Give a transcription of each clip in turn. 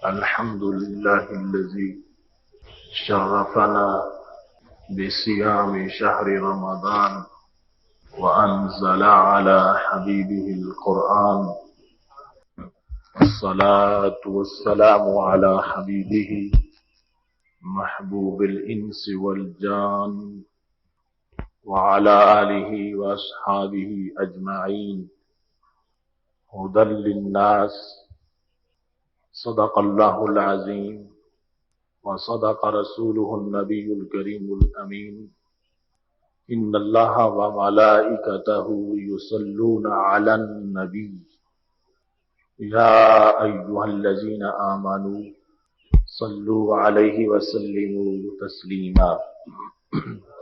الحمد لله الذي شرفنا بصيام شهر رمضان وأنزل على حبيبه القرآن. الصلاة والسلام على حبيبه محبوب الإنس والجان وعلى آله وأصحابه أجمعين هدى للناس. صدق الله العظيم وصدق رسوله النبي الكريم الأمين. إن الله وملائكته يصلون على النبي يا أيها الذين آمنوا صلوا عليه وسلموا تسليما.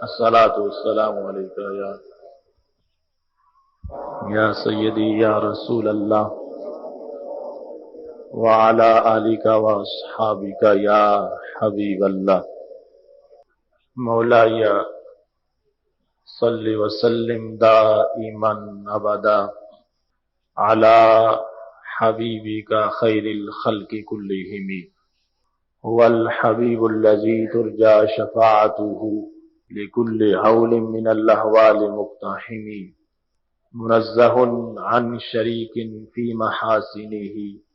الصلاة والسلام عليك يا سيدي يا رسول الله وعلى آلك وأصحابك يا حبيب الله. مولاي صل وسلم دائما أبدا على حبيبك خير الخلق كلهم. هو الحبيب الذي ترجى شفاعته لكل هول من الأهوال مقتحم. منزه عن شريك في محاسنه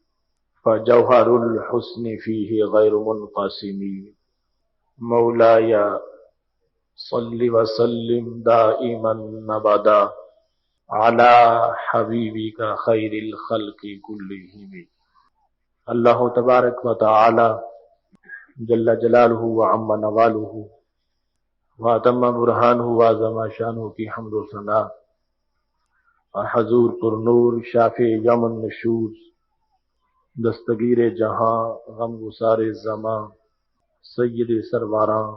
فجوهر الحسن فيه غير منقسم. مولاي صل وسلم دائما أبدا على حبيبك خير الخلق كلهم. اللہ تبارک و تعالی جل جلالہ وعم نوالہ واتم برہانہ وعظم شانہ کی حمد و ثنا اور حضور پر نور شافع یوم النشور دستگیر جہاں غم گسار زماں سید سرواراں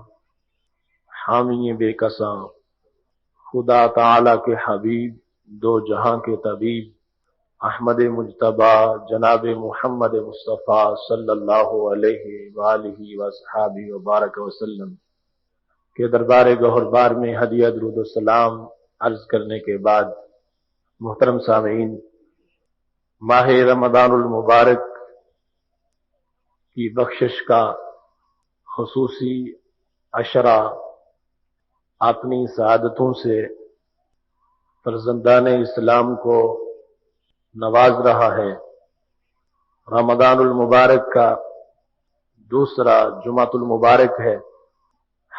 حامی بے کساں خدا تعالی کے حبیب دو جہاں کے طبیب احمد مجتبی جناب محمد مصطفیٰ صلی اللہ علیہ وآلہ وصحابہ وبارک وسلم کے دربار گوہربار میں ہدیہ درود و سلام عرض کرنے کے بعد محترم سامعین، ماہ رمضان المبارک کی بخشش کا خصوصی عشرہ اپنی سعادتوں سے فرزندان اسلام کو نواز رہا ہے۔ رمضان المبارک کا دوسرا جمعۃ المبارک ہے۔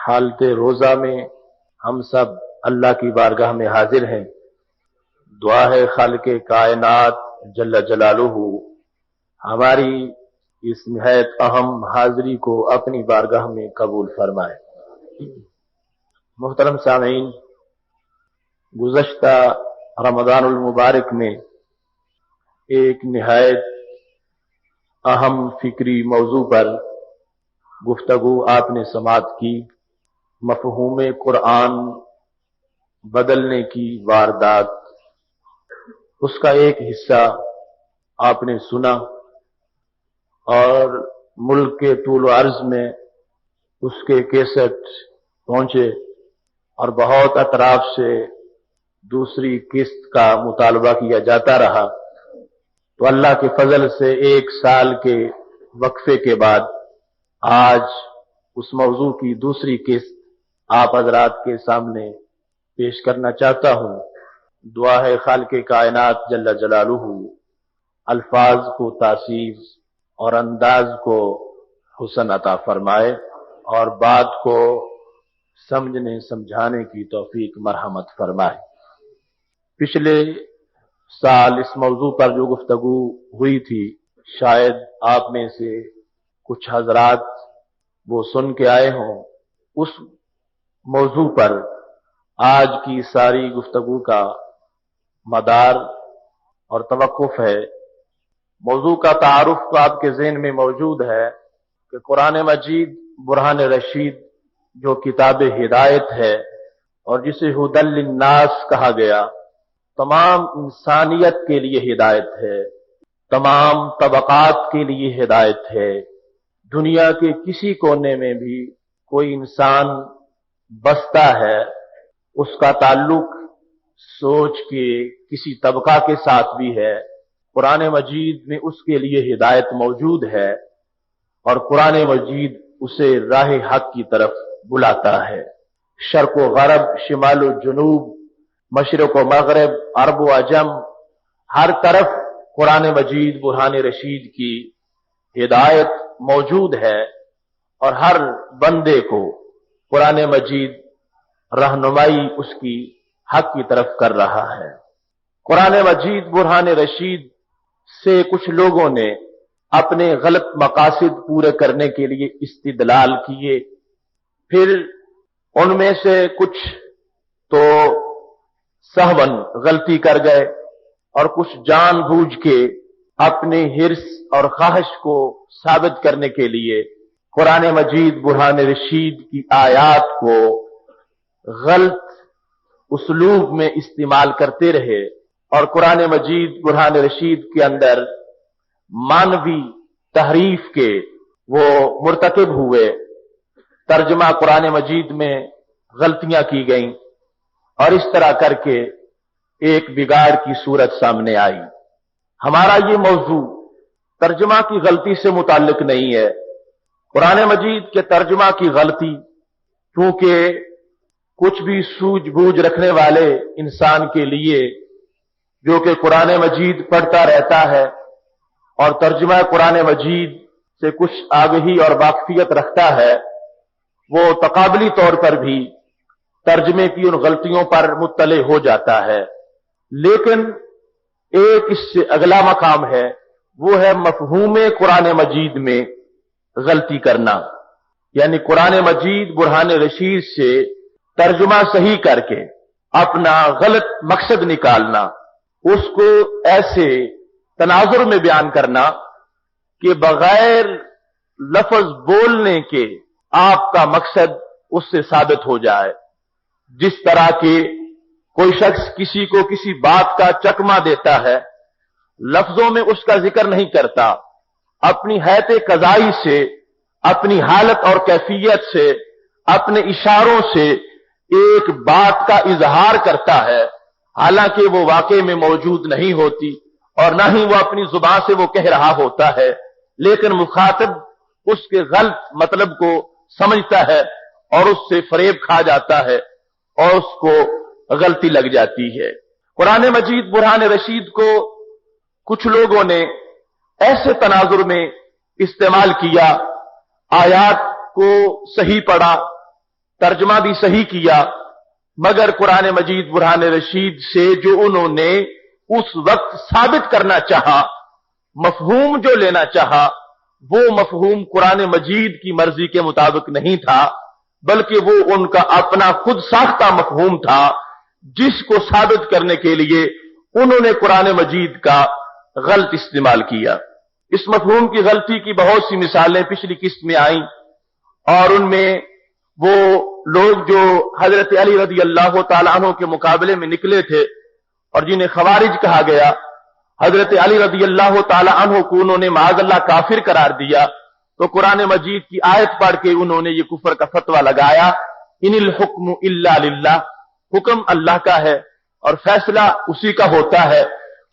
حالت روزہ میں ہم سب اللہ کی بارگاہ میں حاضر ہیں۔ دعا ہے خالق کائنات جل جلالہ ہماری اس نہایت اہم حاضری کو اپنی بارگاہ میں قبول فرمائے۔ محترم سامعین، گزشتہ رمضان المبارک میں ایک نہایت اہم فکری موضوع پر گفتگو آپ نے سماعت کی، مفہوم قرآن بدلنے کی واردات۔ اس کا ایک حصہ آپ نے سنا اور ملک کے طول و عرض میں اس کے کیسٹ پہنچے اور بہت اطراف سے دوسری قسط کا مطالبہ کیا جاتا رہا، تو اللہ کے فضل سے ایک سال کے وقفے کے بعد آج اس موضوع کی دوسری قسط آپ حضرات کے سامنے پیش کرنا چاہتا ہوں۔ دعا ہے خالق کائنات جل جلالہ الفاظ کو تاثیر اور انداز کو حسن عطا فرمائے اور بات کو سمجھنے سمجھانے کی توفیق مرحمت فرمائے۔ پچھلے سال اس موضوع پر جو گفتگو ہوئی تھی، شاید آپ میں سے کچھ حضرات وہ سن کے آئے ہوں۔ اس موضوع پر آج کی ساری گفتگو کا مدار اور توقف ہے۔ موضوع کا تعارف تو آپ کے ذہن میں موجود ہے کہ قرآن مجید برہان رشید جو کتاب ہدایت ہے اور جسے ہدی للناس کہا گیا، تمام انسانیت کے لیے ہدایت ہے، تمام طبقات کے لیے ہدایت ہے۔ دنیا کے کسی کونے میں بھی کوئی انسان بستا ہے، اس کا تعلق سوچ کے کسی طبقہ کے ساتھ بھی ہے۔ قرآن مجید میں اس کے لیے ہدایت موجود ہے۔ اور قرآن مجید اسے راہ حق کی طرف بلاتا ہے۔ شرق و غرب، شمال و جنوب، مشرق و مغرب، عرب و عجم، ہر طرف قرآن مجید برہان رشید کی ہدایت موجود ہے، اور ہر بندے کو قرآن مجید رہنمائی اس کی حق کی طرف کر رہا ہے۔ قرآن مجید برہان رشید سے کچھ لوگوں نے اپنے غلط مقاصد پورے کرنے کے لیے استدلال کیے، پھر ان میں سے کچھ تو سہون غلطی کر گئے، اور کچھ جان بوجھ کے اپنے حرص اور خواہش کو ثابت کرنے کے لیے قرآن مجید برہان رشید کی آیات کو غلط اسلوب میں استعمال کرتے رہے، اور قرآن مجید برہان رشید کے اندر مانوی تحریف کے وہ مرتکب ہوئے، ترجمہ قرآن مجید میں غلطیاں کی گئیں، اور اس طرح کر کے ایک بگاڑ کی صورت سامنے آئی۔ ہمارا یہ موضوع ترجمہ کی غلطی سے متعلق نہیں ہے۔ قرآن مجید کے ترجمہ کی غلطی کیونکہ کچھ بھی سوجھ بوجھ رکھنے والے انسان کے لیے جو کہ قرآن مجید پڑھتا رہتا ہے اور ترجمہ قرآن مجید سے کچھ آگہی اور واقفیت رکھتا ہے، وہ تقابلی طور پر بھی ترجمے کی ان غلطیوں پر مطلع ہو جاتا ہے۔ لیکن ایک اس سے اگلا مقام ہے، وہ ہے مفہوم قرآن مجید میں غلطی کرنا، یعنی قرآن مجید برہان رشید سے ترجمہ صحیح کر کے اپنا غلط مقصد نکالنا، اس کو ایسے تناظر میں بیان کرنا کہ بغیر لفظ بولنے کے آپ کا مقصد اس سے ثابت ہو جائے۔ جس طرح کہ کوئی شخص کسی کو کسی بات کا چکمہ دیتا ہے، لفظوں میں اس کا ذکر نہیں کرتا، اپنی حیث قضائی سے، اپنی حالت اور کیفیت سے، اپنے اشاروں سے ایک بات کا اظہار کرتا ہے، حالانکہ وہ واقع میں موجود نہیں ہوتی اور نہ ہی وہ اپنی زبان سے وہ کہہ رہا ہوتا ہے، لیکن مخاطب اس کے غلط مطلب کو سمجھتا ہے اور اس سے فریب کھا جاتا ہے اور اس کو غلطی لگ جاتی ہے۔ قرآن مجید برہان رشید کو کچھ لوگوں نے ایسے تناظر میں استعمال کیا، آیات کو صحیح پڑھا، ترجمہ بھی صحیح کیا، مگر قرآن مجید برہان رشید سے جو انہوں نے اس وقت ثابت کرنا چاہا، مفہوم جو لینا چاہا، وہ مفہوم قرآن مجید کی مرضی کے مطابق نہیں تھا، بلکہ وہ ان کا اپنا خود ساختہ مفہوم تھا، جس کو ثابت کرنے کے لیے انہوں نے قرآن مجید کا غلط استعمال کیا۔ اس مفہوم کی غلطی کی بہت سی مثالیں پچھلی قسط میں آئیں، اور ان میں وہ لوگ جو حضرت علی رضی اللہ تعالیٰ عنہ کے مقابلے میں نکلے تھے اور جنہیں خوارج کہا گیا، حضرت علی رضی اللہ تعالیٰ عنہ کو انہوں نے معاذ اللہ کافر قرار دیا، تو قرآن مجید کی آیت پڑھ کے انہوں نے یہ کفر کا فتویٰ لگایا، ان الحکم الا للہ، حکم اللہ کا ہے اور فیصلہ اسی کا ہوتا ہے،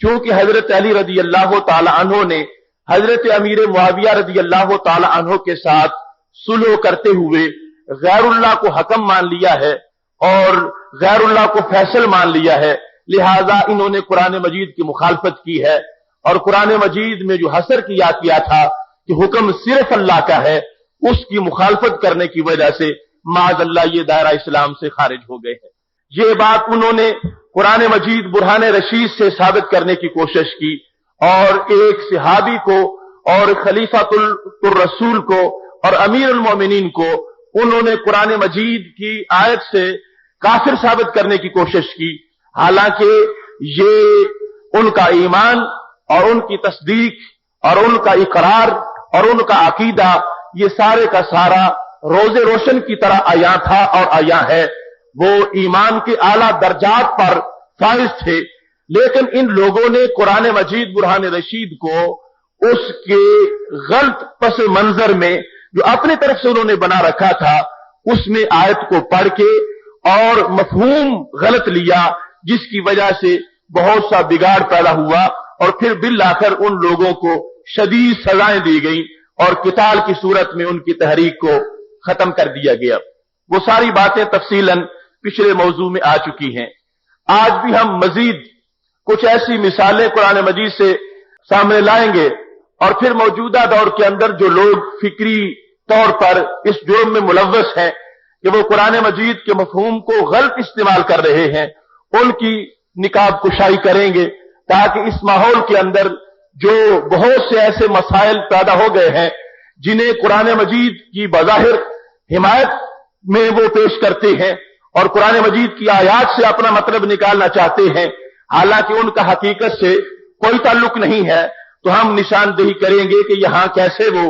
کیونکہ حضرت علی رضی اللہ تعالیٰ عنہ نے حضرت امیر معاویہ رضی اللہ تعالیٰ عنہ کے ساتھ صلح کرتے ہوئے غیر اللہ کو حکم مان لیا ہے اور غیر اللہ کو فیصل مان لیا ہے، لہذا انہوں نے قرآن مجید کی مخالفت کی ہے، اور قرآن مجید میں جو حصر کیا تھا کہ حکم صرف اللہ کا ہے، اس کی مخالفت کرنے کی وجہ سے معاذ اللہ یہ دائرہ اسلام سے خارج ہو گئے ہیں۔ یہ بات انہوں نے قرآن مجید برہان رشید سے ثابت کرنے کی کوشش کی، اور ایک صحابی کو اور خلیفۃ الرسول کو اور امیر المومنین کو انہوں نے قرآن مجید کی آیت سے کافر ثابت کرنے کی کوشش کی، حالانکہ یہ ان کا ایمان اور ان کی تصدیق اور ان کا اقرار اور ان کا عقیدہ یہ سارے کا سارا روز روشن کی طرح عیاں تھا اور عیاں ہے، وہ ایمان کے اعلیٰ درجات پر فائز تھے، لیکن ان لوگوں نے قرآن مجید برہان رشید کو اس کے غلط پس منظر میں جو اپنی طرف سے انہوں نے بنا رکھا تھا، اس میں آیت کو پڑھ کے اور مفہوم غلط لیا، جس کی وجہ سے بہت سا بگاڑ پیدا ہوا، اور پھر بالآخر ان لوگوں کو شدید سزائیں دی گئیں اور قتال کی صورت میں ان کی تحریک کو ختم کر دیا گیا۔ وہ ساری باتیں تفصیلاً پچھلے موضوع میں آ چکی ہیں۔ آج بھی ہم مزید کچھ ایسی مثالیں قرآن مجید سے سامنے لائیں گے، اور پھر موجودہ دور کے اندر جو لوگ فکری طور پر اس جرم میں ملوث ہیں کہ وہ قرآن مجید کے مفہوم کو غلط استعمال کر رہے ہیں، ان کی نقاب کشائی کریں گے، تاکہ اس ماحول کے اندر جو بہت سے ایسے مسائل پیدا ہو گئے ہیں جنہیں قرآن مجید کی بظاہر حمایت میں وہ پیش کرتے ہیں اور قرآن مجید کی آیات سے اپنا مطلب نکالنا چاہتے ہیں، حالانکہ ان کا حقیقت سے کوئی تعلق نہیں ہے، تو ہم نشاندہی کریں گے کہ یہاں کیسے وہ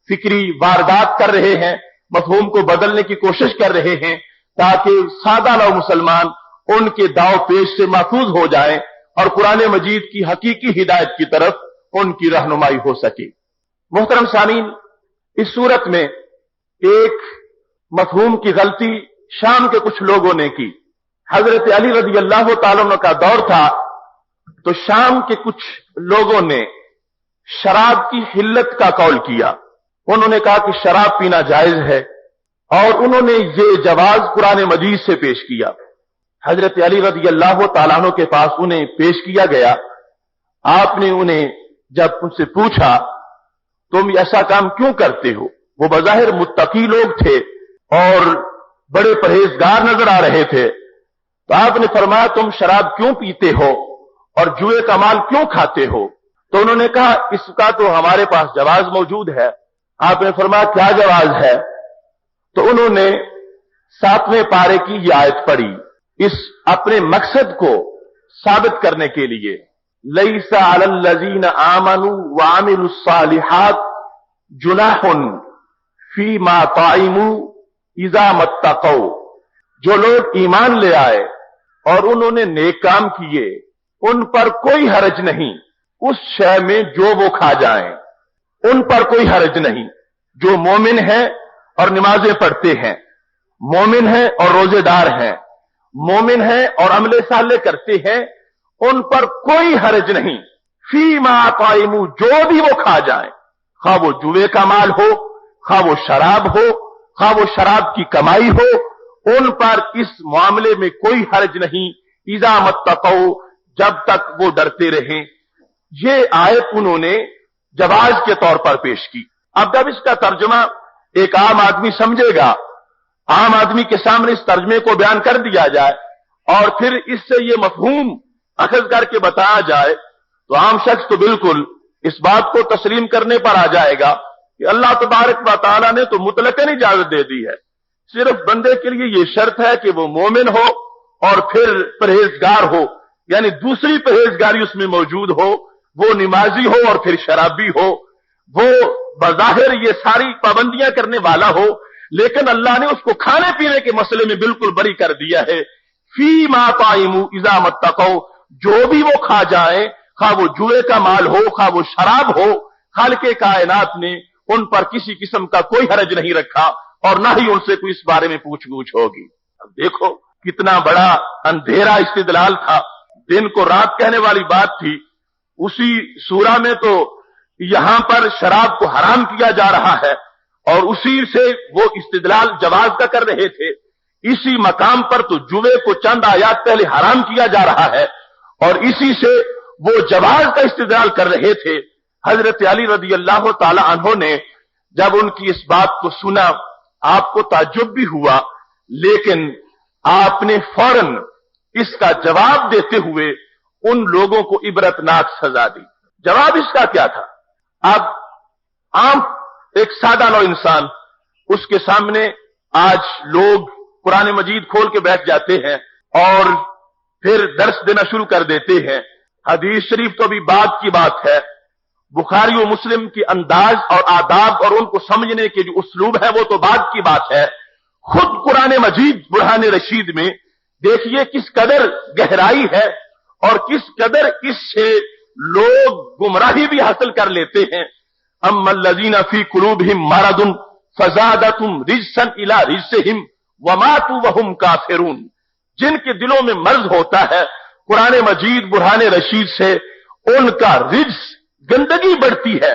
فکری واردات کر رہے ہیں، مفہوم کو بدلنے کی کوشش کر رہے ہیں، تاکہ سادہ لو مسلمان ان کے داؤ پیش سے محفوظ ہو جائیں اور قرآن مجید کی حقیقی ہدایت کی طرف ان کی رہنمائی ہو سکے۔ محترم سامعین، اس صورت میں ایک مفہوم کی غلطی شام کے کچھ لوگوں نے کی۔ حضرت علی رضی اللہ تعالیٰ عنہ کا دور تھا، تو شام کے کچھ لوگوں نے شراب کی حلت کا قول کیا۔ انہوں نے کہا کہ شراب پینا جائز ہے، اور انہوں نے یہ جواز قرآن مجید سے پیش کیا۔ حضرت علی رضی اللہ تعالیٰ عنہ کے پاس انہیں پیش کیا گیا۔ آپ نے انہیں جب ان سے پوچھا تم ایسا کام کیوں کرتے ہو؟ وہ بظاہر متقی لوگ تھے اور بڑے پرہیزگار نظر آ رہے تھے، تو آپ نے فرمایا تم شراب کیوں پیتے ہو اور جوئے کا مال کیوں کھاتے ہو؟ تو انہوں نے کہا اس کا تو ہمارے پاس جواز موجود ہے۔ آپ نے فرمایا کیا جواز ہے؟ تو انہوں نے 7ویں پارے کی یہ آیت پڑھی، اس اپنے مقصد کو ثابت کرنے کے لیے، لَيْسَ عَلَى الَّذِينَ آمَنُوا وَعَمِلُوا الصَّالِحَاتِ جُنَاحٌ فِي مَا طَعِمُوا اِذَا مَا اتَّقَوْا۔ جو لوگ ایمان لے آئے اور انہوں نے نیک کام کیے، ان پر کوئی حرج نہیں اس شے میں جو وہ کھا جائیں، ان پر کوئی حرج نہیں۔ جو مومن ہیں اور نمازیں پڑھتے ہیں، مومن ہیں اور روزے دار ہیں، مومن ہیں اور عمل صالح کرتے ہیں، ان پر کوئی حرج نہیں فی ما طعموا، جو بھی وہ کھا جائیں، خواہ وہ جوئے کا مال ہو، خواہ وہ شراب ہو، خواہ وہ شراب کی کمائی ہو، ان پر اس معاملے میں کوئی حرج نہیں، اذا متقوا، جب تک وہ ڈرتے رہیں۔ یہ آیت انہوں نے جواز کے طور پر پیش کی۔ اب جب اس کا ترجمہ ایک عام آدمی سمجھے گا، عام آدمی کے سامنے اس ترجمے کو بیان کر دیا جائے اور پھر اس سے یہ مفہوم اخذ کر کے بتایا جائے، تو عام شخص تو بالکل اس بات کو تسلیم کرنے پر آ جائے گا کہ اللہ تبارک و تعالیٰ نے تو مطلقاً اجازت دے دی ہے، صرف بندے کے لیے یہ شرط ہے کہ وہ مومن ہو اور پھر پرہیزگار ہو، یعنی دوسری پرہیزگاری اس میں موجود ہو، وہ نمازی ہو اور پھر شرابی ہو، وہ بظاہر یہ ساری پابندیاں کرنے والا ہو، لیکن اللہ نے اس کو کھانے پینے کے مسئلے میں بالکل بری کر دیا ہے۔ فی ما طعموا اذا ما اتقوا، جو بھی وہ کھا جائیں، خواہ وہ جوئے کا مال ہو، خواہ وہ شراب ہو، خالق کائنات نے ان پر کسی قسم کا کوئی حرج نہیں رکھا اور نہ ہی ان سے کوئی اس بارے میں پوچھ گچھ ہوگی۔ اب دیکھو کتنا بڑا اندھیرا استدلال تھا، دن کو رات کہنے والی بات تھی۔ اسی سورہ میں تو یہاں پر شراب کو حرام کیا جا رہا ہے اور اسی سے وہ استدلال جواز کا کر رہے تھے، اسی مقام پر تو جوئے کو چند آیات پہلے حرام کیا جا رہا ہے اور اسی سے وہ جواز کا استدلال کر رہے تھے۔ حضرت علی رضی اللہ تعالی عنہ نے جب ان کی اس بات کو سنا، آپ کو تعجب بھی ہوا، لیکن آپ نے فوراً اس کا جواب دیتے ہوئے ان لوگوں کو عبرتناک سزا دی۔ جواب اس کا کیا تھا؟ اب عام ایک سادہ لو انسان، اس کے سامنے آج لوگ قرآن مجید کھول کے بیٹھ جاتے ہیں اور پھر درس دینا شروع کر دیتے ہیں۔ حدیث شریف تو بھی بعد کی بات ہے، بخاری و مسلم کی انداز اور آداب اور ان کو سمجھنے کے جو اسلوب ہے وہ تو بعد کی بات ہے۔ خود قرآن مجید برہان رشید میں دیکھیے کس قدر گہرائی ہے اور کس قدر اس سے لوگ گمراہی بھی حاصل کر لیتے ہیں۔ اما الذین فی قلوبہم مرض فزادتہم رجسا الی رجسہم وماتوا وہم کافرون، جن کے دلوں میں مرض ہوتا ہے، قرآن مجید برہان رشید سے ان کا رجس گندگی بڑھتی ہے،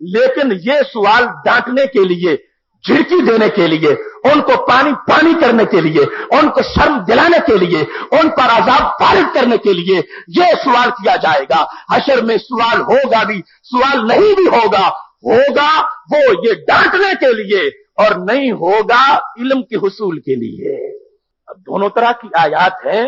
لیکن یہ سوال ڈانٹنے کے لیے، جھڑکی دینے کے لیے، ان کو پانی کرنے کے لیے، ان کو شرم دلانے کے لیے، ان پر عذاب وارد کرنے کے لیے یہ سوال کیا جائے گا۔ حشر میں سوال ہوگا بھی، سوال نہیں بھی ہوگا وہ یہ ڈانٹنے کے لیے، اور نہیں ہوگا علم کے حصول کے لیے۔ اب دونوں طرح کی آیات ہیں،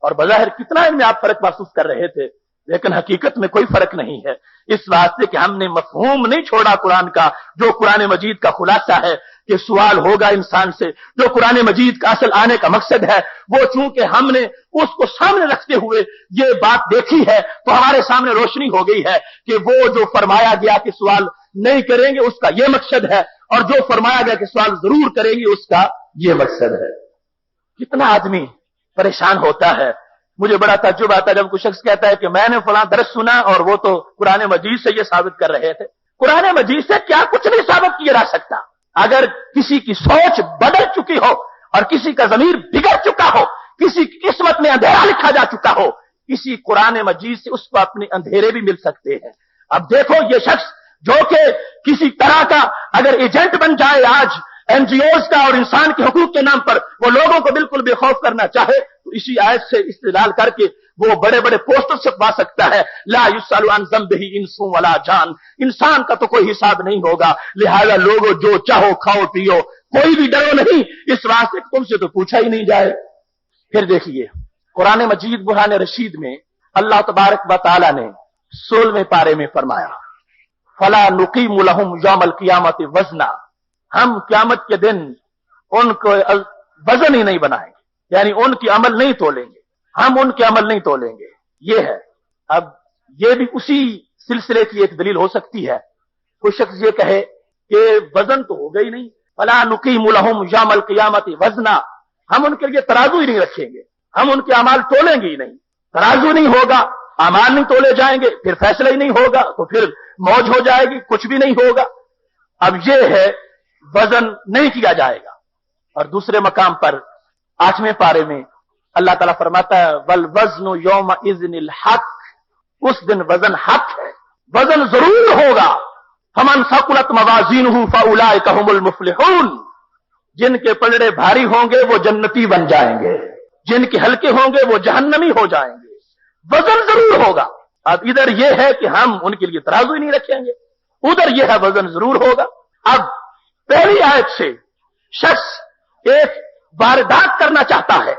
اور بظاہر کتنا ان میں آپ فرق محسوس کر رہے تھے، لیکن حقیقت میں کوئی فرق نہیں ہے، اس واسطے کہ ہم نے مفہوم نہیں چھوڑا قرآن کا، جو قرآن مجید کا خلاصہ ہے کہ سوال ہوگا انسان سے، جو قرآن مجید کا اصل آنے کا مقصد ہے، وہ چونکہ ہم نے اس کو سامنے رکھتے ہوئے یہ بات دیکھی ہے تو ہمارے سامنے روشنی ہو گئی ہے کہ وہ جو فرمایا گیا کہ سوال نہیں کریں گے اس کا یہ مقصد ہے، اور جو فرمایا گیا کہ سوال ضرور کریں گے اس کا یہ مقصد ہے۔ کتنا آدمی پریشان ہوتا ہے، مجھے بڑا تعجب آتا ہے جب کوئی شخص کہتا ہے کہ میں نے فلاں درس سنا اور وہ تو قرآن مجید سے یہ ثابت کر رہے تھے۔ قرآن مجید سے کیا کچھ نہیں ثابت کیا جا سکتا؟ اگر کسی کی سوچ بدل چکی ہو اور کسی کا ضمیر بگڑ چکا ہو، کسی کی قسمت میں اندھیرا لکھا جا چکا ہو، کسی قرآن مجید سے اس کو اپنے اندھیرے بھی مل سکتے ہیں۔ اب دیکھو یہ شخص جو کہ کسی طرح کا اگر ایجنٹ بن جائے آج این جی اوز کا اور انسان کے حقوق کے نام پر وہ لوگوں کو بالکل بے خوف کرنا چاہے تو اسی آیت سے استدلال کر کے وہ بڑے بڑے پوسٹر چھپوا سکتا ہے، لا یسأل عن ذنبہ انس ولا جان، انسان کا تو کوئی حساب نہیں ہوگا، لہذا لوگوں جو چاہو کھاؤ پیو، کوئی بھی ڈرو نہیں، اس واسطے تم سے تو پوچھا ہی نہیں جائے۔ پھر دیکھیے قرآن مجید برہان رشید میں اللہ تبارک و تعالی نے 16ویں پارے میں فرمایا، فلا نقیم لهم یوم القیامت وزنا، ہم قیامت کے دن ان کو وزن ہی نہیں بنائیں گے، یعنی ان کی عمل نہیں تولیں گے، ہم ان کے عمل نہیں تولیں گے۔ یہ ہے، اب یہ بھی اسی سلسلے کی ایک دلیل ہو سکتی ہے۔ کوئی شخص یہ کہے کہ وزن تو ہوگا ہی نہیں، فلا نقیم لهم یوم القیامت وزنا، ہم ان کے لیے ترازو ہی نہیں رکھیں گے، ہم ان کے اعمال تولیں گے ہی نہیں، ترازو نہیں ہوگا، اعمال نہیں تولے جائیں گے، پھر فیصلہ ہی نہیں ہوگا تو پھر موج ہو جائے گی، کچھ بھی نہیں ہوگا۔ اب یہ ہے وزن نہیں کیا جائے گا۔ اور دوسرے مقام پر 8ویں پارے میں اللہ تعالیٰ فرماتا ہے والوزن یومئذ الحق، اس دن وزن حق ہے، وزن ضرور ہوگا۔ فمن ثقلت موازینہ فاولئک هم المفلحون، جن کے پلڑے بھاری ہوں گے وہ جنتی بن جائیں گے، جن کے ہلکے ہوں گے وہ جہنمی ہو جائیں گے۔ وزن ضرور ہوگا۔ اب ادھر یہ ہے کہ ہم ان کے لیے ترازو ہی نہیں رکھیں گے، ادھر یہ ہے وزن ضرور ہوگا۔ اب پہلی آیت سے شخص ایک واردات کرنا چاہتا ہے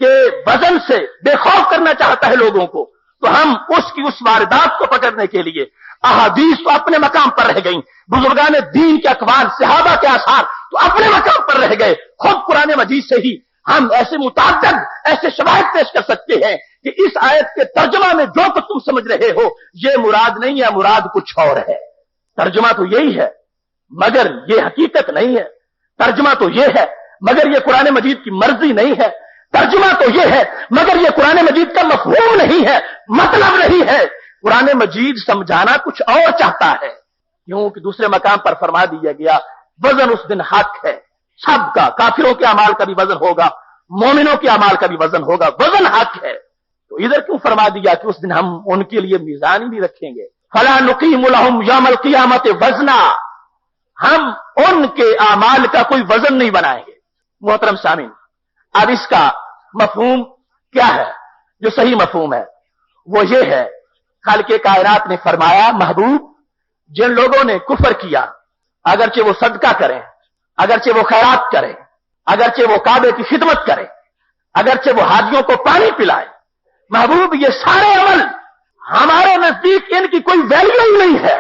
کہ وزن سے بے خوف کرنا چاہتا ہے لوگوں کو، تو ہم اس کی اس واردات کو پکڑنے کے لیے احادیث تو اپنے مقام پر رہ گئیں، بزرگان دین کے اقوال، صحابہ کے آثار تو اپنے مقام پر رہ گئے، خود قرآن مجید سے ہی ہم ایسے متعدد ایسے شواہد پیش کر سکتے ہیں کہ اس آیت کے ترجمہ میں جو کچھ تم سمجھ رہے ہو یہ مراد نہیں ہے، مراد کچھ اور ہے۔ ترجمہ تو یہی ہے مگر یہ حقیقت نہیں ہے، ترجمہ تو یہ ہے مگر یہ قرآن مجید کی مرضی نہیں ہے، ترجمہ تو یہ ہے مگر یہ قرآن مجید کا مفہوم نہیں ہے، مطلب نہیں ہے۔ قرآن مجید سمجھانا کچھ اور چاہتا ہے، کیونکہ دوسرے مقام پر فرما دیا گیا وزن اس دن حق ہے، سب کا، کافروں کے اعمال کا بھی وزن ہوگا، مومنوں کے اعمال کا بھی وزن ہوگا، وزن حق ہے۔ تو ادھر کیوں فرما دیا کہ اس دن ہم ان کے لیے میزان ہی نہیں رکھیں گے؟ فلا نقیم لهم یوم القیامت وزنا، ہم ان کے اعمال کا کوئی وزن نہیں بنائیں گے۔ محترم سامعین، اب اس کا مفہوم کیا ہے؟ جو صحیح مفہوم ہے وہ یہ ہے، خالق کائنات نے فرمایا محبوب جن لوگوں نے کفر کیا، اگرچہ وہ صدقہ کریں، اگرچہ وہ خیرات کریں، اگرچہ وہ کعبے کی خدمت کریں، اگرچہ وہ حاجیوں کو پانی پلائیں، محبوب یہ سارے عمل ہمارے نزدیک ان کی کوئی ویلیو ہی نہیں ہے،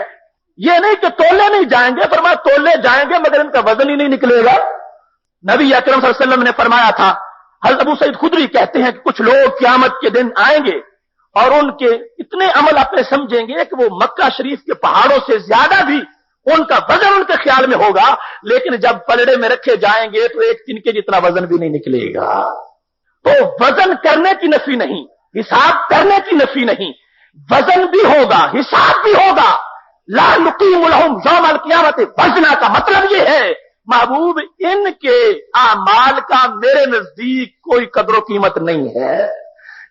یہ نہیں کہ تولے نہیں جائیں گے، فرمایا تولے جائیں گے مگر ان کا وزن ہی نہیں نکلے گا۔ نبی اکرم صلی اللہ علیہ وسلم نے فرمایا تھا، حضرت ابو سعید خدری کہتے ہیں کہ کچھ لوگ قیامت کے دن آئیں گے اور ان کے اتنے عمل اپنے سمجھیں گے کہ وہ مکہ شریف کے پہاڑوں سے زیادہ بھی ان کا وزن ان کے خیال میں ہوگا، لیکن جب پلڑے میں رکھے جائیں گے تو ایک تنکے جتنا وزن بھی نہیں نکلے گا۔ تو وزن کرنے کی نفی نہیں، حساب کرنے کی نفی نہیں، وزن بھی ہوگا، حساب بھی ہوگا۔ لا نقیم لهم یوم القیامت وزنا کا مطلب یہ ہے محبوب ان کے اعمال کا میرے نزدیک کوئی قدر و قیمت نہیں ہے،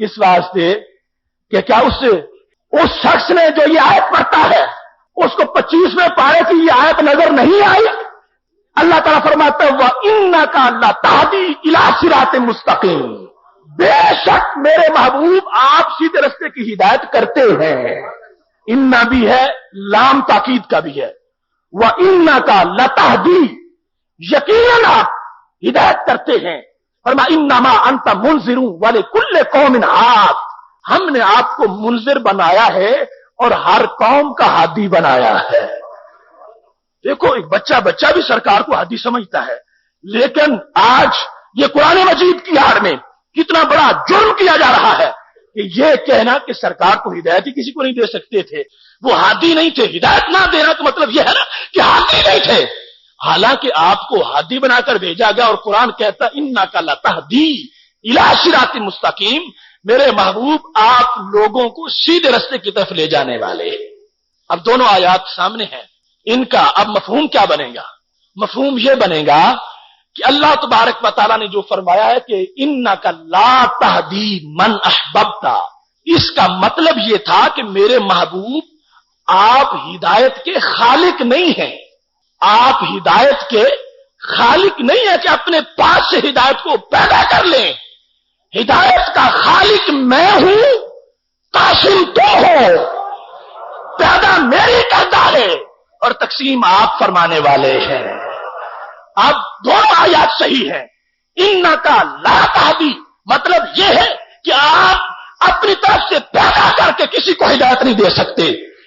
اس واسطے کہ کیا اس شخص نے جو یہ آیت پڑھتا ہے اس کو 25ویں پارے کی یہ آیت نظر نہیں آئی؟ اللہ تعالیٰ فرماتا ہے وَإِنَّكَ لَتَهْدِي إِلَىٰ صِرَاطٍ مُسْتَقِيمٍ، بے شک میرے محبوب آپ سیدھے رستے کی ہدایت کرتے ہیں۔ انّا بھی ہے، لام تاکید کا بھی ہے۔ وَإِنَّكَ لَتَهْدِي، یقیناً آپ ہدایت کرتے ہیں۔ فرمایا انما انت منذر ولکل قوم ہاد، ہم نے آپ کو منذر بنایا ہے اور ہر قوم کا ہادی بنایا ہے۔ دیکھو ایک بچہ بھی سرکار کو ہادی سمجھتا ہے، لیکن آج یہ قرآن مجید کی آڑ میں کتنا بڑا جرم کیا جا رہا ہے کہ یہ کہنا کہ سرکار کو ہدایت ہی کسی کو نہیں دے سکتے تھے، وہ ہادی نہیں تھے۔ ہدایت نہ دینا تو مطلب یہ ہے نا کہ ہادی نہیں تھے، حالانکہ آپ کو ہادی بنا کر بھیجا گیا، اور قرآن کہتا انک لتہدی الی صراط مستقیم، میرے محبوب آپ لوگوں کو سیدھے رستے کی طرف لے جانے والے۔ اب دونوں آیات سامنے ہیں، ان کا اب مفہوم کیا بنے گا؟ مفہوم یہ بنے گا کہ اللہ تبارک و تعالیٰ نے جو فرمایا ہے کہ انک لا تہدی من احببت، اس کا مطلب یہ تھا کہ میرے محبوب آپ ہدایت کے خالق نہیں ہیں، آپ ہدایت کے خالق نہیں ہے کہ اپنے پاس سے ہدایت کو پیدا کر لیں۔ ہدایت کا خالق میں ہوں، قاسم تو ہو، پیدا میری کرتا ہے اور تقسیم آپ فرمانے والے ہیں۔ اب دونوں آیات صحیح ہیں۔ انکا لا تہدی مطلب یہ ہے کہ آپ اپنی طرف سے پیدا کر کے کسی کو ہدایت نہیں دے سکتے،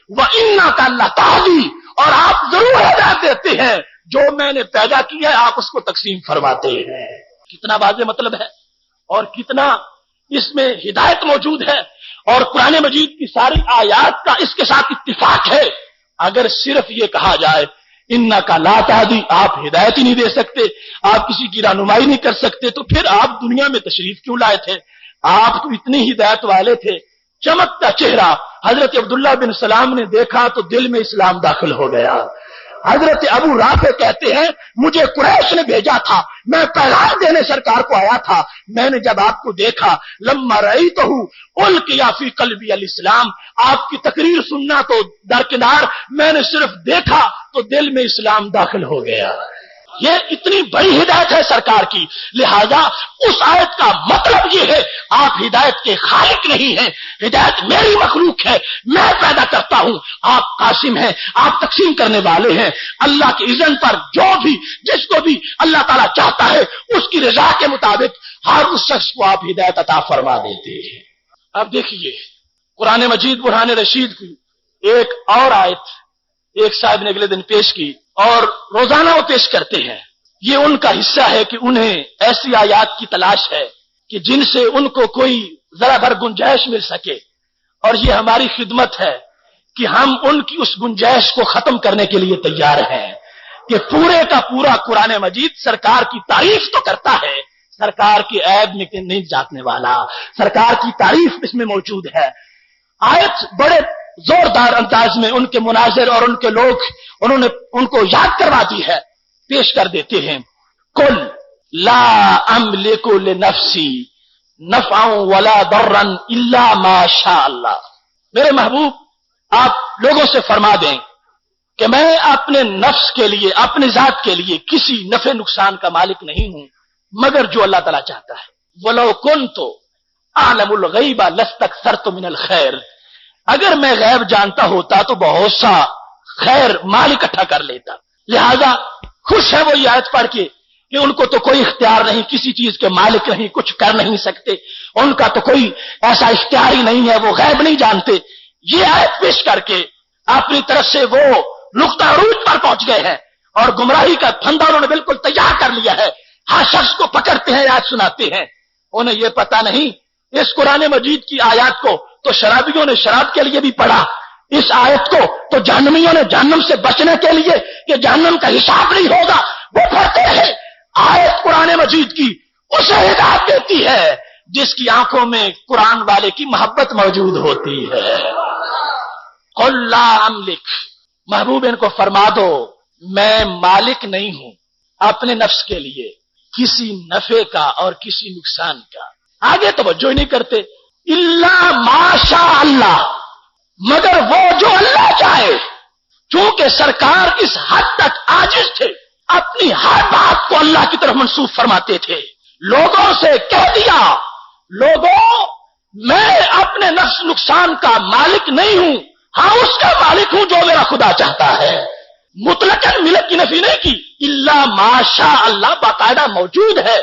وَإِنَّكَ لَتَهْدِي، اور آپ ضرور ہدایت دیتے ہیں، جو میں نے پیدا کیا ہے آپ اس کو تقسیم فرماتے ہیں۔ کتنا واضح مطلب ہے اور کتنا اس میں ہدایت موجود ہے، اور قرآن مجید کی ساری آیات کا اس کے ساتھ اتفاق ہے۔ اگر صرف یہ کہا جائے انکا لا تہدی، آپ ہدایت ہی نہیں دے سکتے، آپ کسی کی رہنمائی نہیں کر سکتے، تو پھر آپ دنیا میں تشریف کیوں لائے تھے؟ آپ تو اتنی ہدایت والے تھے۔ چمکتا چہرہ حضرت عبداللہ بن سلام نے دیکھا تو دل میں اسلام داخل ہو گیا۔ حضرت ابو رافع کہتے ہیں مجھے قریش نے بھیجا تھا، میں پیغام دینے سرکار کو آیا تھا، میں نے جب آپ کو دیکھا لما رأیتہ القیا فی قلبی الاسلام، آپ کی تقریر سننا تو درکنار، میں نے صرف دیکھا تو دل میں اسلام داخل ہو گیا۔ یہ اتنی بڑی ہدایت ہے سرکار کی، لہذا اس آیت کا مطلب یہ ہے آپ ہدایت کے خالق نہیں ہیں، ہدایت میری مخلوق ہے، میں پیدا کرتا ہوں، آپ قاسم ہیں، آپ تقسیم کرنے والے ہیں۔ اللہ کے اذن پر جو بھی جس کو بھی اللہ تعالیٰ چاہتا ہے اس کی رضا کے مطابق ہر اس شخص کو آپ ہدایت عطا فرما دیتے ہیں۔ اب دیکھیے قرآن مجید برہان رشید کی ایک اور آیت ایک صاحب نے اگلے دن پیش کی، اور روزانہ وہ پیش کرتے ہیں۔ یہ ان کا حصہ ہے کہ انہیں ایسی آیات کی تلاش ہے کہ جن سے ان کو کوئی ذرا بھر گنجائش مل سکے، اور یہ ہماری خدمت ہے کہ ہم ان کی اس گنجائش کو ختم کرنے کے لیے تیار ہیں کہ پورے کا پورا قرآن مجید سرکار کی تعریف تو کرتا ہے، سرکار کے عیب میں نہیں جاننے والا، سرکار کی تعریف اس میں موجود ہے۔ آیت بڑے زوردار انداز میں ان کے مناظر اور ان کے لوگ انہوں نے ان کو یاد کروا دی ہے، پیش کر دیتے ہیں۔ قل لا املک لنفسی نفعا ولا ضرا الا ما شاء اللہ، میرے محبوب آپ لوگوں سے فرما دیں کہ میں اپنے نفس کے لیے، اپنی ذات کے لیے کسی نفع نقصان کا مالک نہیں ہوں مگر جو اللہ تعالیٰ چاہتا ہے۔ وَلَوْ كُنْتُ أَعْلَمُ الْغَيْبَ لَاسْتَكْثَرْتُ مِنَ الْخَيْرِ، اگر میں غیب جانتا ہوتا تو بہت سا خیر مال اکٹھا کر لیتا۔ لہذا خوش ہے وہ یہ آیت پڑھ کے کہ ان کو تو کوئی اختیار نہیں، کسی چیز کے مالک نہیں، کچھ کر نہیں سکتے، ان کا تو کوئی ایسا اختیار ہی نہیں ہے، وہ غیب نہیں جانتے۔ یہ آیت پیش کر کے اپنی طرف سے وہ نقطہ عروج پر پہنچ گئے ہیں، اور گمراہی کا پھندا انہوں نے بالکل تیار کر لیا ہے۔ ہر شخص کو پکڑتے ہیں، آیت سناتے ہیں، انہیں یہ پتا نہیں اس قرآن مجید کی آیات کو تو شرابیوں نے شراب کے لیے بھی پڑھا، اس آیت کو تو جہنمیوں نے جہنم سے بچنے کے لیے کہ جہنم کا حساب نہیں ہوگا وہ پڑھتے ہیں۔ آیت قرآن مجید کی اسے ہدایت دیتی ہے جس کی آنکھوں میں قرآن والے کی محبت موجود ہوتی ہے۔ قل لا املک، محبوب ان کو فرما دو میں مالک نہیں ہوں اپنے نفس کے لیے کسی نفع کا اور کسی نقصان کا۔ آگے توجہ ہی نہیں کرتے، الا ماشاء اللہ، مگر وہ جو اللہ چاہے۔ چونکہ سرکار اس حد تک عاجز تھے، اپنی ہر بات کو اللہ کی طرف منسوب فرماتے تھے۔ لوگوں سے کہہ دیا، لوگوں میں اپنے نفس نقصان کا مالک نہیں ہوں، ہاں اس کا مالک ہوں جو میرا خدا چاہتا ہے۔ مطلقاً ملک کی نفی نہیں کی، الا ماشاء اللہ باقاعدہ موجود ہے،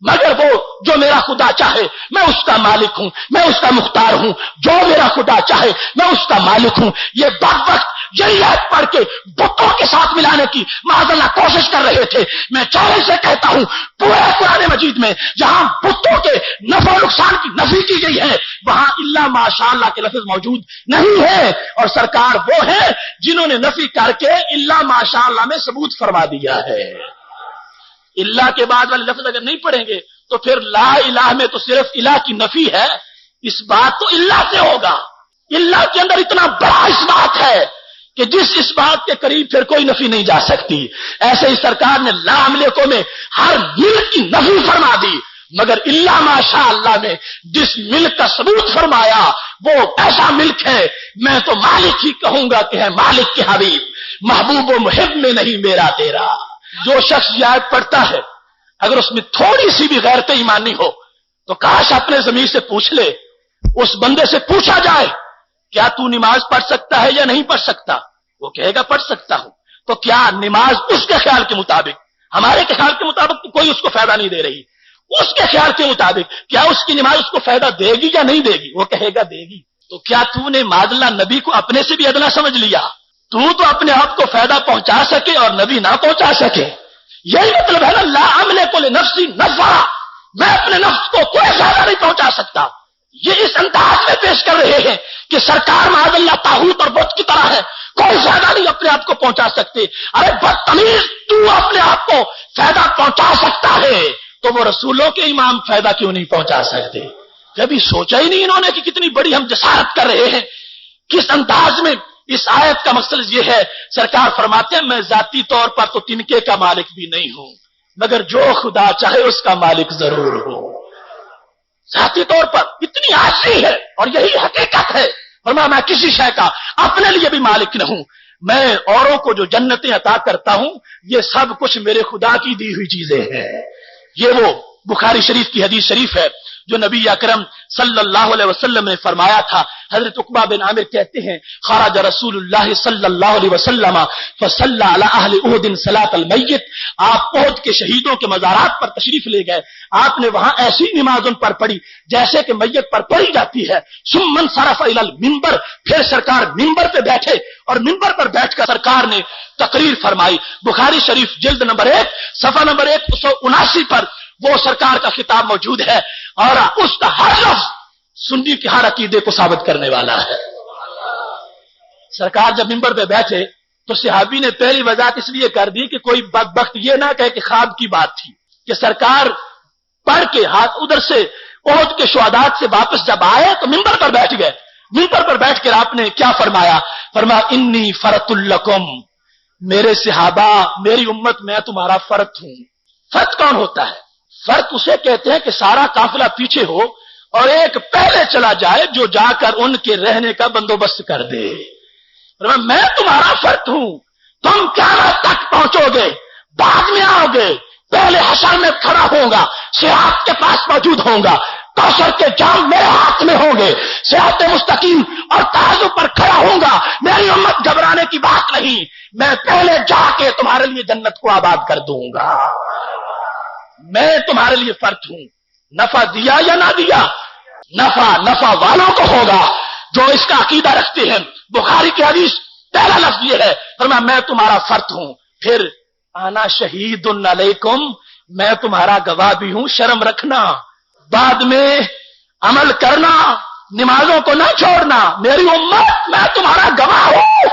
مگر وہ جو میرا خدا چاہے میں اس کا مالک ہوں، میں اس کا مختار ہوں، جو میرا خدا چاہے میں اس کا مالک ہوں۔ یہ بدبخت یہی آیت پڑھ کے بتوں کے ساتھ ملانے کی معاذ اللہ کوشش کر رہے تھے۔ میں چاہے سے کہتا ہوں پورے قرآن مجید میں جہاں بتوں کے نفع و نقصان کی نفی کی گئی ہے وہاں الا ماشاء اللہ کے لفظ موجود نہیں ہے، اور سرکار وہ ہے جنہوں نے نفی کر کے الا ماشاء اللہ میں ثبوت فرما دیا ہے۔ اللہ کے بعد والے لفظ اگر نہیں پڑھیں گے تو پھر لا الہ میں تو صرف الہ کی نفی ہے، اس بات تو اللہ سے ہوگا۔ اللہ کے اندر اتنا بڑا اس بات ہے کہ جس اس بات کے قریب پھر کوئی نفی نہیں جا سکتی۔ ایسے ہی سرکار نے لا ملکوں میں ہر ملک کی نفی فرما دی، مگر اللہ ماشاء اللہ میں جس ملک کا ثبوت فرمایا وہ ایسا ملک ہے، میں تو مالک ہی کہوں گا کہ ہے مالک کے حبیب، محبوب و محب میں نہیں میرا تیرا۔ جو شخص یہ آیت پڑھتا ہے اگر اس میں تھوڑی سی بھی غیرت ایمانی ہو تو کاش اپنے ضمیر سے پوچھ لے، اس بندے سے پوچھا جائے کیا تو نماز پڑھ سکتا ہے یا نہیں پڑھ سکتا؟ وہ کہے گا پڑھ سکتا ہوں۔ تو کیا نماز اس کے خیال کے مطابق، ہمارے کے خیال کے مطابق تو کوئی اس کو فائدہ نہیں دے رہی، اس کے خیال کے مطابق کیا اس کی نماز اس کو فائدہ دے گی یا نہیں دے گی؟ وہ کہے گا دے گی۔ تو کیا تو نے معاذ اللہ نبی کو اپنے سے بھی ادنا سمجھ لیا؟ تو اپنے آپ کو فائدہ پہنچا سکے اور نبی نہ پہنچا سکے، یہی مطلب ہے نا لا املک لنفسی نفعا، میں اپنے نفس کو کوئی فائدہ نہیں پہنچا سکتا۔ یہ اس انداز میں پیش کر رہے ہیں کہ سرکار معاذ اللہ طاغوت اور بت کی طرح ہے، کوئی فائدہ نہیں اپنے آپ کو پہنچا سکتے۔ ارے بدتمیز، تو اپنے آپ کو فائدہ پہنچا سکتا ہے تو وہ رسولوں کے امام فائدہ کیوں نہیں پہنچا سکتے؟ کبھی سوچا ہی نہیں انہوں نے کہ کتنی بڑی ہم جسارت کر رہے ہیں، کس انداز میں۔ اس آیت کا مقصد یہ ہے، سرکار فرماتے ہیں میں ذاتی طور پر تو تنکے کا مالک بھی نہیں ہوں، مگر جو خدا چاہے اس کا مالک ضرور ہو۔ ذاتی طور پر اتنی عاجزی ہے اور یہی حقیقت ہے، فرمایا میں کسی شے کا اپنے لیے بھی مالک نہ ہوں، میں اوروں کو جو جنتیں عطا کرتا ہوں یہ سب کچھ میرے خدا کی دی ہوئی چیزیں ہیں۔ یہ وہ بخاری شریف کی حدیث شریف ہے جو نبی اکرم صلی اللہ علیہ وسلم نے فرمایا تھا۔ حضرت عقبہ بن عامر کہتے ہیں خرج رسول اللہ صلی اللہ علیہ وسلم فصلی علی اہل احد صلاۃ المیت، آپ احد کے شہیدوں کے مزارات پر تشریف لے گئے، آپ نے وہاں ایسی نماز ان پر پڑھی جیسے کہ میت پر پڑھی جاتی ہے۔ ثم انصرف الی المنبر، پھر سرکار منبر پہ بیٹھے اور منبر پر بیٹھ کر سرکار نے تقریر فرمائی۔ بخاری شریف جلد نمبر 1 صفحہ نمبر 179 پر وہ سرکار کا خطاب موجود ہے، اور اس کا ہر لفظ سنی کے ہر عقیدے کو ثابت کرنے والا ہے۔ سرکار جب منبر پہ بیٹھے تو صحابی نے پہلی وضاحت اس لیے کر دی کہ کوئی بدبخت یہ نہ کہے کہ خواب کی بات تھی، کہ سرکار پڑھ کے ہاتھ ادھر سے احد کے شہداء سے واپس جب آئے تو منبر پر بیٹھ گئے۔ منبر پر بیٹھ کر آپ نے کیا فرمایا؟ فرمایا انی فرط لکم، میرے صحابہ، میری امت، میں تمہارا فرط ہوں۔ فرط کون ہوتا ہے؟ فرق اسے کہتے ہیں کہ سارا قافلہ پیچھے ہو اور ایک پہلے چلا جائے جو جا کر ان کے رہنے کا بندوبست کر دے۔ میں تمہارا فرد ہوں، تم قیامت تک پہنچو گے، بعد میں آؤ گے، پہلے حشر میں کھڑا ہوں گا، صراط کے پاس موجود ہوں گا، کوثر کے جام میرے ہاتھ میں ہوں گے، صراط مستقیم اور ترازو پر کھڑا ہوں گا۔ میری امت گھبرانے کی بات نہیں، میں پہلے جا کے تمہارے لیے جنت کو آباد کر دوں گا، میں تمہارے لیے فرد ہوں۔ نفع دیا یا نہ دیا، نفع والوں کو ہوگا جو اس کا عقیدہ رکھتے ہیں۔ بخاری کی حدیث پہلا لفظ یہ ہے، فرمایا میں تمہارا فرد ہوں، پھر انا شہید علیکم، میں تمہارا گواہ بھی ہوں، شرم رکھنا، بعد میں عمل کرنا، نمازوں کو نہ چھوڑنا، میری امت میں تمہارا گواہ ہوں،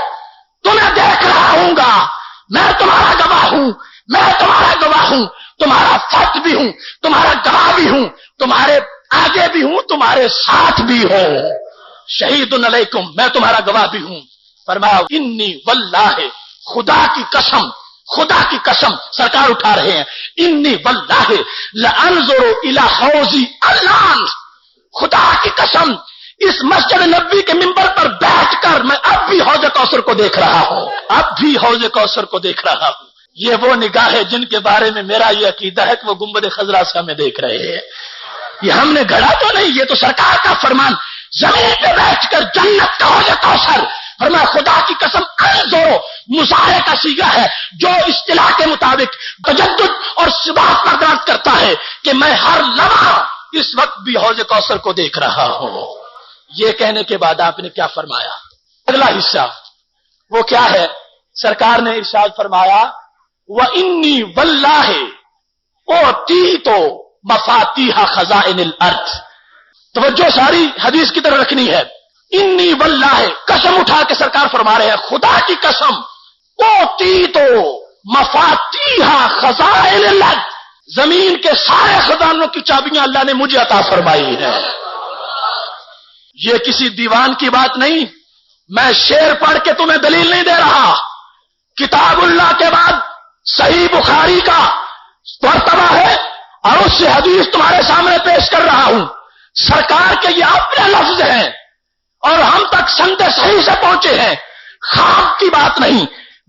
تمہیں دیکھ رہا ہوں گا، میں تمہارا گواہ ہوں، میں تمہارا گواہ ہوں، تمہارا فرد بھی ہوں، تمہارا گواہ بھی ہوں، تمہارے آگے بھی ہوں، تمہارے ساتھ بھی ہوں، شہید علیکم، میں تمہارا گواہ بھی ہوں۔ فرمایا انی واللہ، خدا کی قسم، خدا کی قسم، سرکار اٹھا رہے ہیں، انی واللہ لانظر الی حوضی الان، خدا کی قسم اس مسجد نبوی کے منبر پر بیٹھ کر میں اب بھی حوض کوثر کو دیکھ رہا ہوں، اب بھی حوض کوثر کو دیکھ رہا ہوں۔ یہ وہ نگاہ ہے جن کے بارے میں میرا یہ عقیدہ ہے کہ وہ گنبد خضرا سے ہمیں دیکھ رہے ہیں۔ یہ ہم نے گھڑا تو نہیں، یہ تو سرکار کا فرمان، زمین پہ بیٹھ کر جنت کا حوض کوثر۔ فرمایا خدا کی قسم انظرو مظاہرے کا صیغہ ہے جو اصطلاح کے مطابق تجدد اور ثبات پر دعوت کرتا ہے کہ میں ہر لمحہ اس وقت بھی حوض کوثر کو دیکھ رہا ہوں۔ یہ کہنے کے بعد آپ نے کیا فرمایا؟ اگلا حصہ وہ کیا ہے؟ سرکار نے ارشاد فرمایا وَإِنِّي وَاللَّهِ أُوتِيتُ مَفَاتِيحَ خَزَائِنِ الْأَرْضِ۔ توجہ ساری حدیث کی طرف رکھنی ہے۔ انی واللہ، قسم اٹھا کے سرکار فرما رہے ہیں خدا کی قسم، اوتیتُ مفاتیح خزائن الارض، زمین کے سارے خزانوں کی چابیاں اللہ نے مجھے عطا فرمائی ہے۔ یہ کسی دیوان کی بات نہیں، میں شعر پڑھ کے تمہیں دلیل نہیں دے رہا، کتاب اللہ کے بعد صحیح بخاری کا مرتبہ ہے اور اس سے حدیث تمہارے سامنے پیش کر رہا ہوں۔ سرکار کے یہ اپنے لفظ ہیں اور ہم تک سند صحیح سے پہنچے ہیں، خواب کی بات نہیں،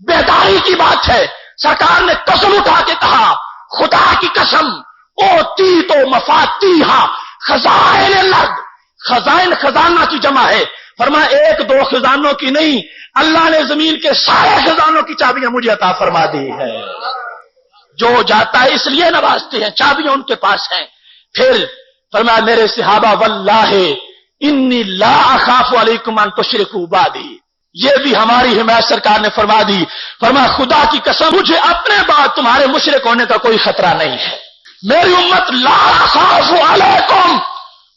بیداری کی بات ہے۔ سرکار نے قسم اٹھا کے کہا خدا کی قسم، اوتیتُ مفاتیح خزائن الارض، خزائن خزانہ کی جمع ہے، فرمایا ایک دو خزانوں کی نہیں، اللہ نے زمین کے سارے خزانوں کی چابیاں مجھے عطا فرما دی ہے۔ جو جاتا ہے اس لیے نوازتے ہیں، چابیاں ان کے پاس ہیں۔ پھر فرمایا میرے صحابہ واللہ انی لا اخاف علیکم ان تشرکوا بعدی، یہ بھی ہماری حمایت سرکار نے فرما دی۔ فرمایا خدا کی قسم مجھے اپنے بعد تمہارے مشرک ہونے کا کوئی خطرہ نہیں ہے۔ میری امت لا اخاف علیکم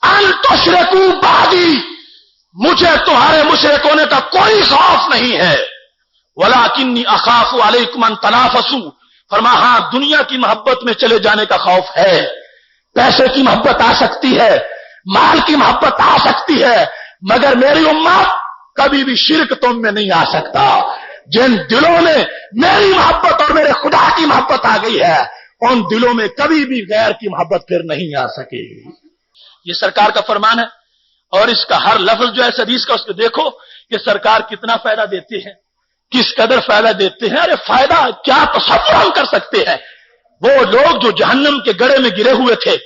ان تشرکوا بعدی، مجھے تمہارے مشرک ہونے کا کوئی خوف نہیں ہے۔ ولکنی اخاف علیکم ان تنافسوا، فرمایا ہاں دنیا کی محبت میں چلے جانے کا خوف ہے، پیسے کی محبت آ سکتی ہے، مال کی محبت آ سکتی ہے، مگر میری امت کبھی بھی شرک تم میں نہیں آ سکتا۔ جن دلوں میں میری محبت اور میرے خدا کی محبت آ گئی ہے ان دلوں میں کبھی بھی غیر کی محبت پھر نہیں آ سکے گی۔ یہ سرکار کا فرمان ہے اور اس کا ہر لفظ جو ہے حدیث کا، اس کو دیکھو کہ سرکار کتنا فائدہ دیتے ہیں، کس قدر فائدہ دیتے ہیں۔ ارے فائدہ کیا تصور ہم کر سکتے ہیں؟ وہ لوگ جو جہنم کے گڑھے میں گرے ہوئے تھے،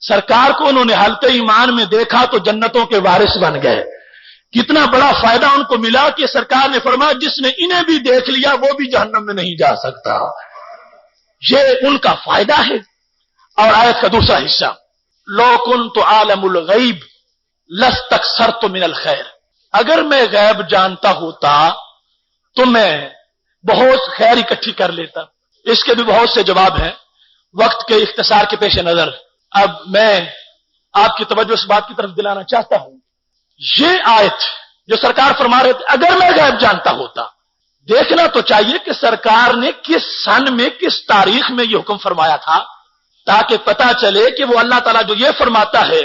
سرکار کو انہوں نے حالت ایمان میں دیکھا تو جنتوں کے وارث بن گئے۔ کتنا بڑا فائدہ ان کو ملا کہ سرکار نے فرمایا جس نے انہیں بھی دیکھ لیا وہ بھی جہنم میں نہیں جا سکتا۔ یہ ان کا فائدہ ہے۔ اور آیت کا دوسرا حصہ لو کنت عالم الغیب لاستکثرت من الخیر، اگر میں غیب جانتا ہوتا تو میں بہت خیر اکٹھی کر لیتا۔ اس کے بھی بہت سے جواب ہیں، وقت کے اختصار کے پیش نظر اب میں آپ کی توجہ اس بات کی طرف دلانا چاہتا ہوں، یہ آیت جو سرکار فرما رہے تھے اگر میں غیب جانتا ہوتا، دیکھنا تو چاہیے کہ سرکار نے کس سن میں کس تاریخ میں یہ حکم فرمایا تھا، تاکہ پتہ چلے کہ وہ اللہ تعالیٰ جو یہ فرماتا ہے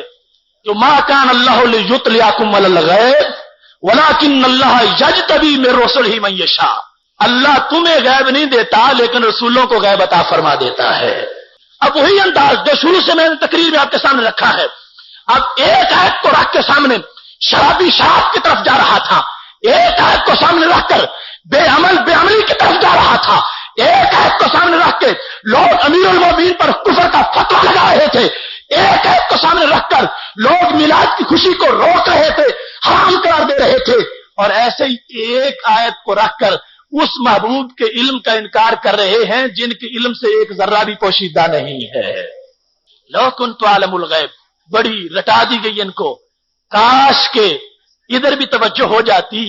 کہ ما کان اللہ لیطلعکم علی الغیب ولکن اللہ یجتبی من رسلہ من یشاء، اللہ تمہیں غیب نہیں دیتا لیکن رسولوں کو غیب عطا فرما دیتا ہے۔ اب وہی انداز جو شروع سے میں نے تقریر میں آپ کے سامنے رکھا ہے، اب ایک آیت کو رکھ کے سامنے شرابی شراب کی طرف جا رہا تھا، ایک آیت کو سامنے رکھ کر بے عمل بے عملی کی طرف جا رہا تھا، ایک آیت کو سامنے رکھ کے لوگ امیر المومنین پر کفر کا فتویٰ لگا رہے تھے، ایک آیت کو سامنے رکھ کر لوگ میلاد کی خوشی کو روک رہے تھے، حرام قرار دے رہے تھے، اور ایسے ہی ایک آیت کو رکھ کر اس محبوب کے علم کا انکار کر رہے ہیں جن کے علم سے ایک ذرہ بھی پوشیدہ نہیں ہے۔ لو کنت عالم الغیب، بڑی رٹا دی گئی ان کو، کاش کے ادھر بھی توجہ ہو جاتی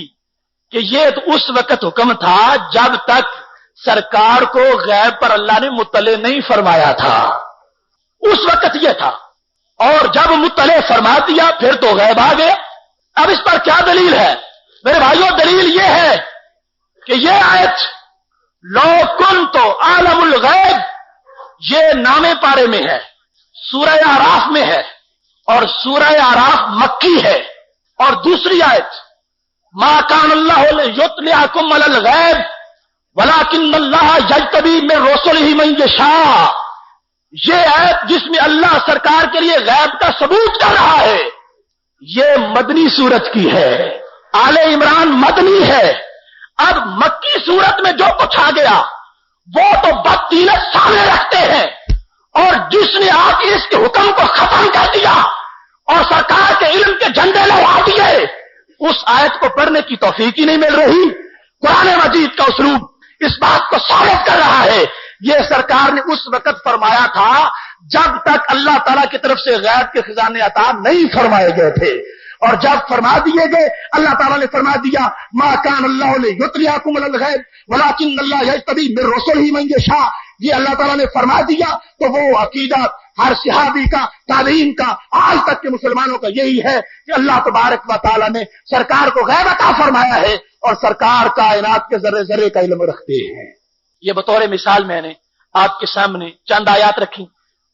کہ یہ تو اس وقت حکم تھا جب تک سرکار کو غیب پر اللہ نے مطلع نہیں فرمایا تھا، اس وقت یہ تھا، اور جب مطلع فرما دیا پھر تو غیب آ گیا۔ اب اس پر کیا دلیل ہے میرے بھائیوں؟ دلیل یہ ہے کہ یہ آیت لو کنت عالم الغیب یہ نامے پارے میں ہے، سورہ اعراف میں ہے، اور سورہ اعراف مکی ہے، اور دوسری آیت ما کان اللہ لیطلعکم علی الغیب ولکن اللہ یجتبی من رسلہ من یشاء، یہ آیت جس میں اللہ سرکار کے لیے غیب کا ثبوت کر رہا ہے یہ مدنی صورت کی ہے، آل عمران مدنی ہے۔ اب مکی صورت میں جو کچھ آ گیا وہ تو بدتینت سامنے رکھتے ہیں، اور جس نے آ کے اس کے حکم کو ختم کر دیا اور سرکار کے علم کے جھنڈے لہرا دیے، اس آیت کو پڑھنے کی توفیق ہی نہیں مل رہی۔ قرآن مجید کا اسلوب اس بات کو ثابت کر رہا ہے۔ یہ سرکار نے اس وقت فرمایا تھا جب تک اللہ تعالیٰ کی طرف سے غیب کے خزانے عطا نہیں فرمائے گئے تھے، اور جب فرما دیے گئے اللہ تعالیٰ نے فرما دیا ما کان اللہ لیطلعکم علی الغیب ولکن اللہ یجتبی من رسلہ من یشاء۔ یہ اللہ تعالیٰ نے فرما دیا تو وہ عقیدہ ہر صحابی کا، تابعین کا، آج تک کے مسلمانوں کا یہی ہے کہ اللہ تبارک و تعالیٰ نے سرکار کو غیب عطا فرمایا ہے، اور سرکار کائنات کے ذرے ذرے کا علم رکھتے ہیں۔ یہ بطور مثال میں نے آپ کے سامنے چند آیات رکھی۔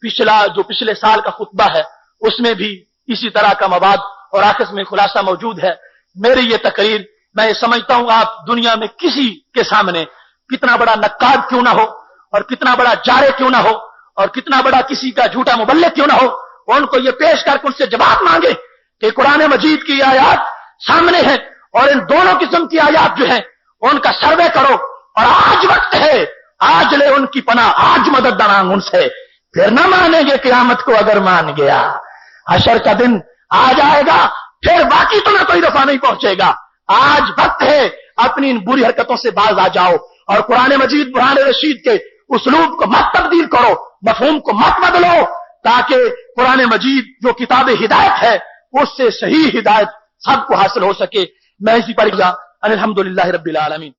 پچھلے سال کا خطبہ ہے اس میں بھی اسی طرح کا مواد اور آخر میں خلاصہ موجود ہے۔ میری یہ تقریر، میں یہ سمجھتا ہوں آپ دنیا میں کسی کے سامنے کتنا بڑا نقاد کیوں نہ ہو، اور کتنا بڑا جارے کیوں نہ ہو، اور کتنا بڑا کسی کا جھوٹا مبلغ کیوں نہ ہو، ان کو یہ پیش کر کے ان سے جواب مانگے کہ قرآن مجید کی آیات سامنے ہیں، اور ان دونوں قسم کی آیات جو ہیں ان کا سروے کرو، اور آج وقت ہے، آج لے ان کی پناہ، آج مدد مانگ ان سے، پھر نہ مانیں گے قیامت کو اگر مان گیا۔ حشر کا دن آ جائے گا، پھر باقی تمہیں کوئی دفعہ نہیں پہنچے گا۔ آج وقت ہے اپنی ان بری حرکتوں سے باز آ جاؤ، اور قرآن مجید برہان رشید کے اسلوب کو مت تبدیل کرو، مفہوم کو مت بدلو، تاکہ قرآن مجید جو کتاب ہدایت ہے اس سے صحیح ہدایت سب کو حاصل ہو سکے۔ میں اسی پر الحمدللہ رب العالمین۔